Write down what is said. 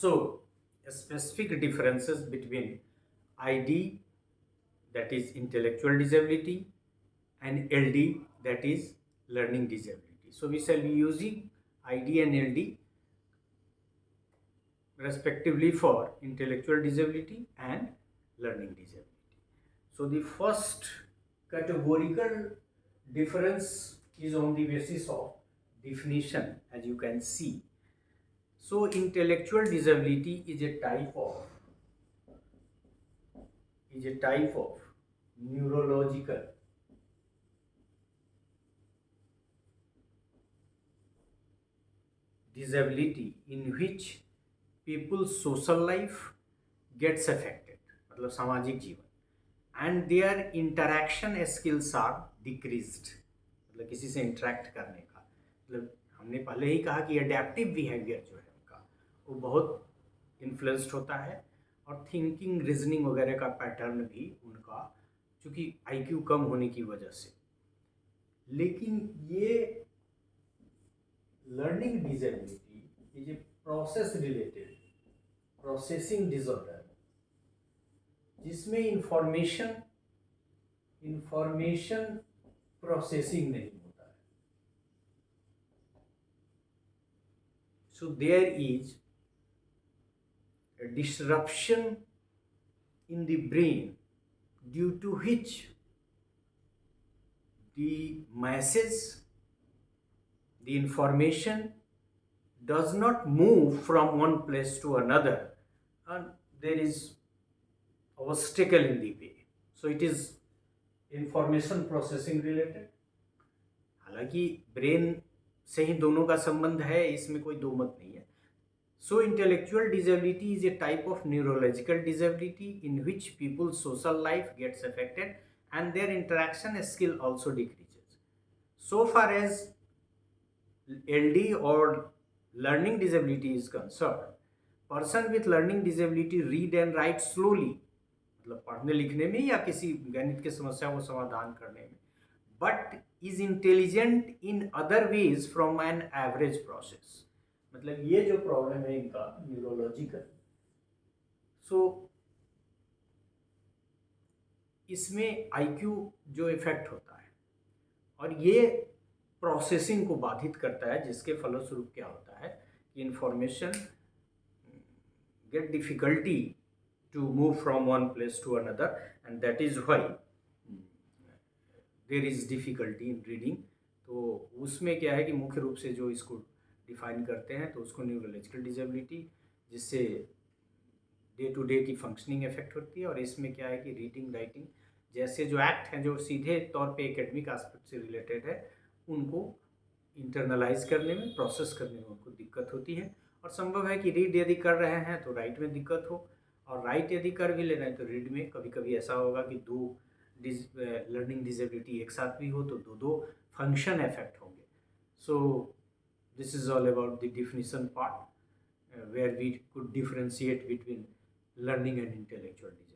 So, specific differences between ID, that is intellectual disability, and LD, that is learning disability. So, we shall be using ID and LD respectively for intellectual disability and learning disability. So, the first categorical difference is on the basis of definition, as you can see. So, intellectual disability is a type of neurological disability in which people's social life gets affected, मतलब सामाजिक जीवन, and their interaction skills are decreased, मतलब किसी से interact करने का, मतलब हमने पहले ही कहा कि एडेप्टिव बिहेवियर जो है उनका वो बहुत इन्फ्लुएंस्ड होता है, और थिंकिंग रीजनिंग वगैरह का पैटर्न भी उनका, चूँकि आईक्यू कम होने की वजह से। लेकिन ये learning disability is a process related processing disorder, जिसमें इंफॉर्मेशन प्रोसेसिंग नहीं होता है। So there is a disruption in the brain due to which the masses, the information does not move from one place to another, and there is obstacle in the way. So it is information processing related। हालांकि brain से ही दोनों का संबंध है, इसमें कोई दो मत नहीं है। So intellectual disability is a type of neurological disability in which people's social life gets affected and their interaction skill also decreases. So far as LD or learning disability is concerned, person with learning disability read and write slowly, मतलब पढ़ने लिखने में या किसी गणित की समस्या को समाधान करने में, but is intelligent in other ways from an average process। मतलब ये जो प्रॉब्लम है इनका न्यूरोलॉजिकल, सो इसमें आईक्यू जो इफेक्ट होता है और ये प्रोसेसिंग को बाधित करता है, जिसके फलस्वरूप क्या होता है कि information get difficulty to move from one place to another, and that is why there is difficulty in reading. तो उसमें क्या है कि मुख्य रूप से जो इसको डिफाइन करते हैं तो उसको न्यूरोलॉजिकल डिसेबिलिटी, जिससे डे टू डे की फंक्शनिंग इफेक्ट होती है। और इसमें क्या है कि रीडिंग राइटिंग जैसे जो एक्ट हैं जो सीधे तौर पे एकेडमिक एस्पेक्ट से रिलेटेड है, उनको इंटरनलाइज करने में, प्रोसेस करने में उनको दिक्कत होती है। और संभव है कि रीड यदि कर रहे हैं तो राइट में दिक्कत हो, और राइट यदि कर भी ले रहे हैं तो रीड में कभी कभी ऐसा होगा कि दो लर्निंग डिसेबिलिटी एक साथ भी हो तो दो फंक्शन इफेक्ट होंगे। सो this is all about the definition part, where we could differentiate between learning and intellectual disability.